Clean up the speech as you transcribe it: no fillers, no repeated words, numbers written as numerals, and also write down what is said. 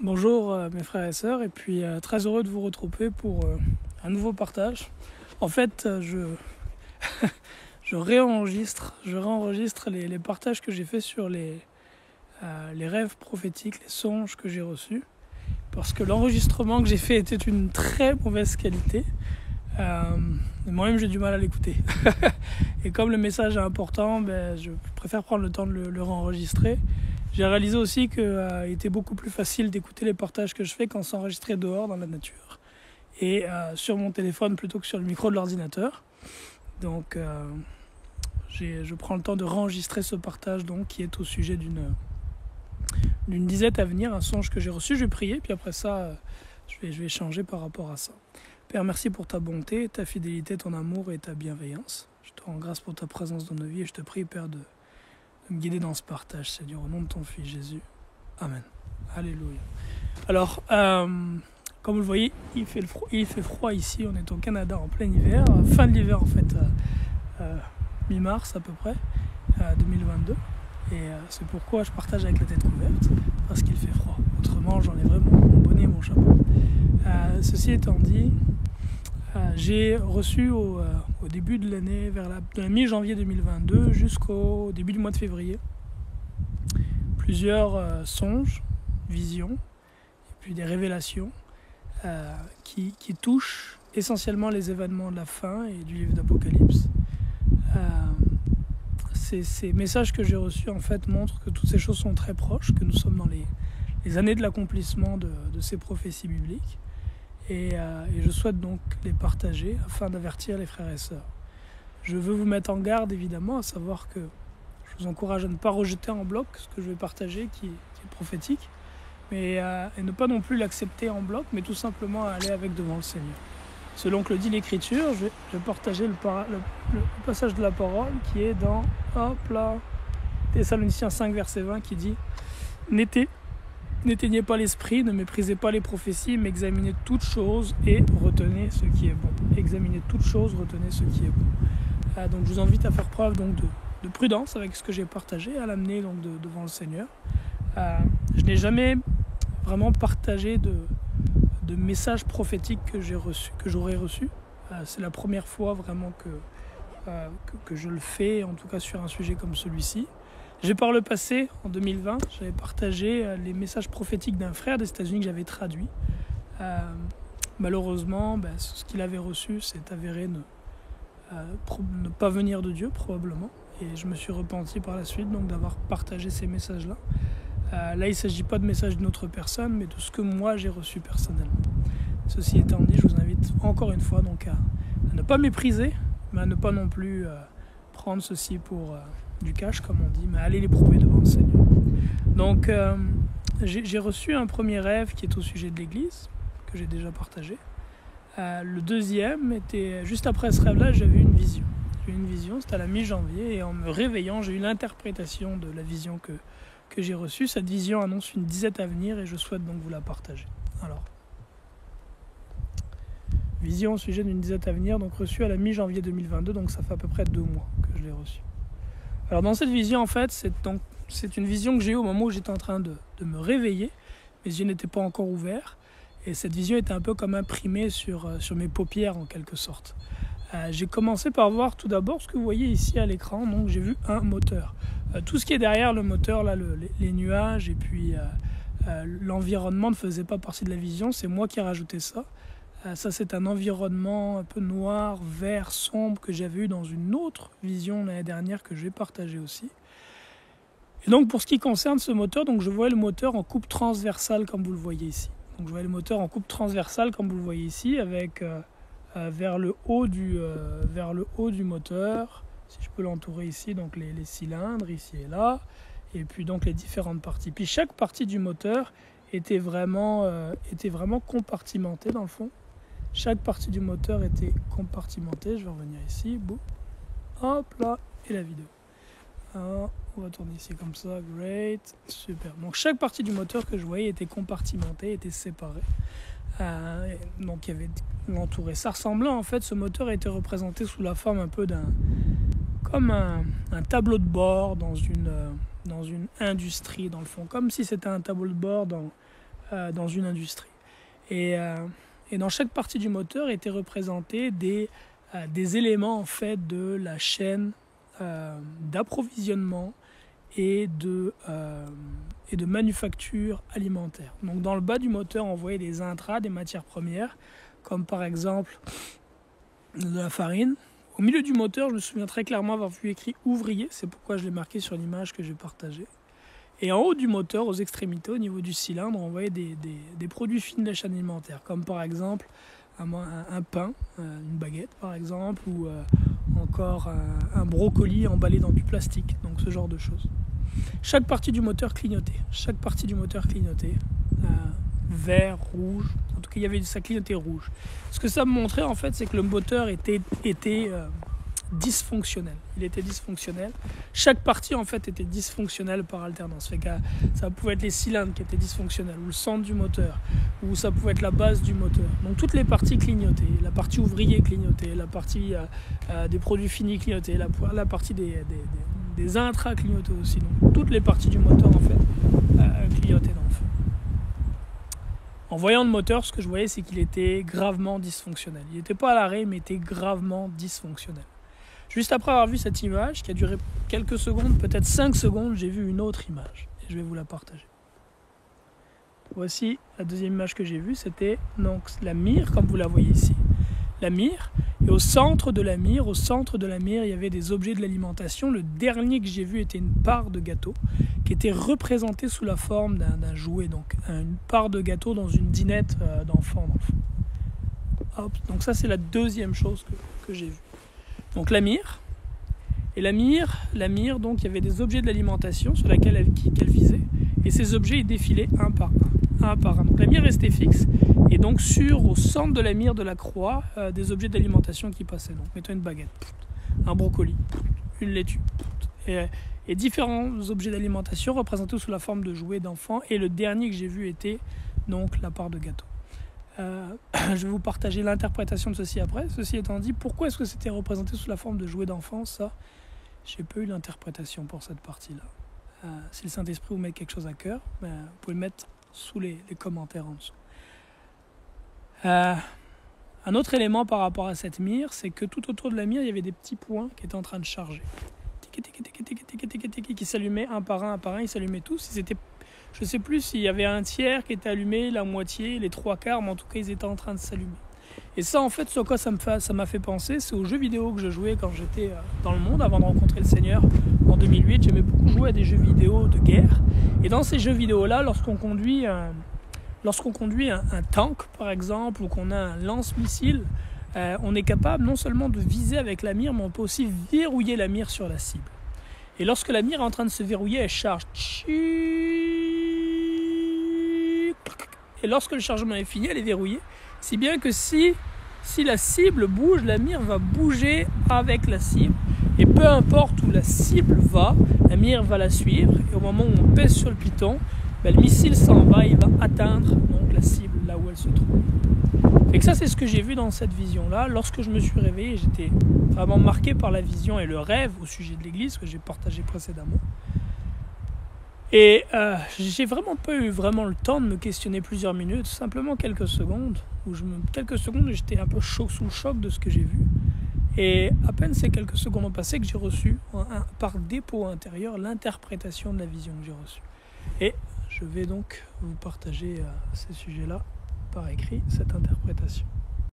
Bonjour mes frères et sœurs, et puis très heureux de vous retrouver pour un nouveau partage. En fait, je réenregistre les partages que j'ai fait sur les rêves prophétiques, les songes que j'ai reçus, parce que l'enregistrement que j'ai fait était une très mauvaise qualité. Moi-même j'ai du mal à l'écouter. Et comme le message est important, je préfère prendre le temps de le réenregistrer. J'ai réalisé aussi qu'il était beaucoup plus facile d'écouter les partages que je fais quand s'enregistrer dehors dans la nature et sur mon téléphone plutôt que sur le micro de l'ordinateur. Donc je prends le temps de réenregistrer ce partage donc, qui est au sujet d'une disette à venir, un songe que j'ai reçu. Je vais prier, puis après ça, je vais échanger par rapport à ça. Père, merci pour ta bonté, ta fidélité, ton amour et ta bienveillance. Je te rends grâce pour ta présence dans nos vies et je te prie, Père, de me guider dans ce partage, Seigneur, au nom de ton Fils Jésus. Amen. Alléluia. Alors, comme vous le voyez, il fait froid ici. On est au Canada en plein hiver, fin de l'hiver en fait, mi-mars à peu près, 2022. Et c'est pourquoi je partage avec la tête couverte, parce qu'il fait froid. Autrement, j'enlèverai mon bonnet et mon chapeau. Ceci étant dit, j'ai reçu au début de l'année, de la mi-janvier 2022 jusqu'au début du mois de février, plusieurs songes, visions, et puis des révélations qui touchent essentiellement les événements de la fin et du livre d'Apocalypse. Ces messages que j'ai reçus en fait montrent que toutes ces choses sont très proches, que nous sommes dans les années de l'accomplissement de ces prophéties bibliques. Et je souhaite donc les partager afin d'avertir les frères et sœurs. Je veux vous mettre en garde évidemment, à savoir que je vous encourage à ne pas rejeter en bloc ce que je vais partager qui est prophétique, et ne pas non plus l'accepter en bloc, mais tout simplement à aller avec devant le Seigneur. Selon que le dit l'Écriture, je vais partager le passage de la parole qui est dans Thessaloniciens 5 verset 20 qui dit « N'éteignez pas l'esprit, ne méprisez pas les prophéties, mais examinez toutes choses et retenez ce qui est bon. » Examinez toutes choses, retenez ce qui est bon. Donc je vous invite à faire preuve donc, de prudence avec ce que j'ai partagé, à l'amener donc devant le Seigneur. Je n'ai jamais vraiment partagé de messages prophétiques que j'aurais reçus. C'est la première fois vraiment que je le fais, en tout cas sur un sujet comme celui-ci. J'ai par le passé, en 2020, j'avais partagé les messages prophétiques d'un frère des États-Unis que j'avais traduit. Malheureusement, ce qu'il avait reçu s'est avéré ne pas venir de Dieu, probablement. Et je me suis repenti par la suite donc d'avoir partagé ces messages-là. Là, il ne s'agit pas de messages d'une autre personne, mais de ce que moi j'ai reçu personnellement. Ceci étant dit, je vous invite encore une fois donc, à ne pas mépriser, mais à ne pas non plus prendre ceci pour du cash, comme on dit, mais à aller l'éprouver devant le Seigneur. Donc, j'ai reçu un premier rêve qui est au sujet de l'Église, que j'ai déjà partagé. Le deuxième était, juste après ce rêve-là, j'avais une vision. J'ai eu une vision, c'était à la mi-janvier, et en me réveillant, j'ai eu l'interprétation de la vision que j'ai reçue. Cette vision annonce une disette à venir et je souhaite donc vous la partager. Alors, vision au sujet d'une disette à venir, donc reçue à la mi-janvier 2022, donc ça fait à peu près 2 mois que je l'ai reçue. Alors dans cette vision, en fait, c'est une vision que j'ai eue au moment où j'étais en train de me réveiller. Mes yeux n'étaient pas encore ouverts et cette vision était un peu comme imprimée sur mes paupières en quelque sorte. J'ai commencé par voir tout d'abord ce que vous voyez ici à l'écran, donc j'ai vu un moteur. Tout ce qui est derrière le moteur, là, les nuages et puis l'environnement ne faisait pas partie de la vision, c'est moi qui ai rajouté ça. Ça c'est un environnement un peu noir, vert, sombre que j'avais eu dans une autre vision l'année dernière que je vais partager aussi. Et donc pour ce qui concerne ce moteur, donc je voyais le moteur en coupe transversale comme vous le voyez ici. Donc je voyais le moteur en coupe transversale comme vous le voyez ici avec vers le haut du moteur, si je peux l'entourer ici, donc les cylindres ici et là, et puis donc les différentes parties. Puis chaque partie du moteur était vraiment compartimentée dans le fond. Chaque partie du moteur était compartimentée. Je vais revenir ici, boum, hop là, et la vidéo. Alors, on va tourner ici comme ça, great, super. Donc chaque partie du moteur que je voyais était compartimentée, était séparée. Donc il y avait l'entouré. Ça ressemblait en fait, ce moteur a été représenté sous la forme un peu comme un tableau de bord dans une industrie dans le fond, comme si c'était un tableau de bord dans une industrie. Et dans chaque partie du moteur étaient représentés des éléments en fait de la chaîne d'approvisionnement et de manufacture alimentaire. Donc dans le bas du moteur, on voyait des intras, des matières premières, comme par exemple de la farine. Au milieu du moteur, je me souviens très clairement avoir vu écrit ouvrier, c'est pourquoi je l'ai marqué sur l'image que j'ai partagée. Et en haut du moteur, aux extrémités, au niveau du cylindre, on voyait des produits finis de la chaîne alimentaire, comme par exemple un pain, une baguette par exemple, ou encore un brocoli emballé dans du plastique, donc ce genre de choses. Chaque partie du moteur clignotait, vert, rouge, en tout cas ça clignotait rouge. Ce que ça me montrait en fait, c'est que le moteur était dysfonctionnel. Il était dysfonctionnel. Chaque partie en fait était dysfonctionnelle par alternance. Fait que ça pouvait être les cylindres qui étaient dysfonctionnels, ou le centre du moteur, ou ça pouvait être la base du moteur. Donc toutes les parties clignotaient. La partie ouvrier clignotait, la partie des produits finis clignotait, la partie des intras clignotaient aussi. Donc toutes les parties du moteur en fait clignotaient dans le fond. En voyant le moteur, ce que je voyais, c'est qu'il était gravement dysfonctionnel. Il n'était pas à l'arrêt, mais était gravement dysfonctionnel. Juste après avoir vu cette image, qui a duré quelques secondes, peut-être 5 secondes, j'ai vu une autre image. Et je vais vous la partager. Voici la deuxième image que j'ai vue, c'était donc la mire, comme vous la voyez ici. La mire, et au centre de la mire, il y avait des objets de l'alimentation. Le dernier que j'ai vu était une part de gâteau, qui était représentée sous la forme d'un jouet, donc une part de gâteau dans une dinette d'enfant. Hop, donc ça c'est la deuxième chose que j'ai vue. Donc la mire, donc il y avait des objets de l'alimentation sur lesquels qu'elle visait, et ces objets ils défilaient un par un. Donc la mire restait fixe, et donc au centre de la mire de la croix, des objets d'alimentation qui passaient. Donc mettons une baguette, un brocoli, une laitue, et différents objets d'alimentation représentés sous la forme de jouets d'enfants, et le dernier que j'ai vu était donc la part de gâteau. Je vais vous partager l'interprétation de ceci après. Ceci étant dit, pourquoi est-ce que c'était représenté sous la forme de jouets d'enfants? Ça, j'ai pas eu l'interprétation pour cette partie-là. Si le Saint-Esprit vous met quelque chose à cœur, vous pouvez le mettre sous les commentaires en dessous. Un autre élément par rapport à cette mire, c'est que tout autour de la mire, il y avait des petits points qui étaient en train de charger. Qui s'allumaient un par un, ils s'allumaient tous. Je ne sais plus s'il y avait un tiers qui était allumé, la moitié, les trois quarts, mais en tout cas, ils étaient en train de s'allumer. Et ça, en fait, ce à quoi ça m'a fait penser, c'est aux jeux vidéo que je jouais quand j'étais dans le monde, avant de rencontrer le Seigneur en 2008. J'aimais beaucoup jouer à des jeux vidéo de guerre. Et dans ces jeux vidéo-là, lorsqu'on conduit un tank, par exemple, ou qu'on a un lance-missile, on est capable non seulement de viser avec la mire, mais on peut aussi verrouiller la mire sur la cible. Et lorsque la mire est en train de se verrouiller, elle charge. Et lorsque le chargement est fini, elle est verrouillée. Si bien que si la cible bouge, la mire va bouger avec la cible. Et peu importe où la cible va, la mire va la suivre. Et au moment où on pèse sur le piton, le missile s'en va, il va atteindre donc la cible là où elle se trouve. Et que ça, c'est ce que j'ai vu dans cette vision-là. Lorsque je me suis réveillé, j'étais vraiment marqué par la vision et le rêve au sujet de l'église que j'ai partagé précédemment. Et j'ai vraiment pas eu le temps de me questionner plusieurs minutes, simplement quelques secondes où j'étais un peu sous le choc de ce que j'ai vu. Et à peine ces quelques secondes ont passé que j'ai reçu par dépôt intérieur l'interprétation de la vision que j'ai reçue. Et je vais donc vous partager ces sujets-là par écrit, cette interprétation.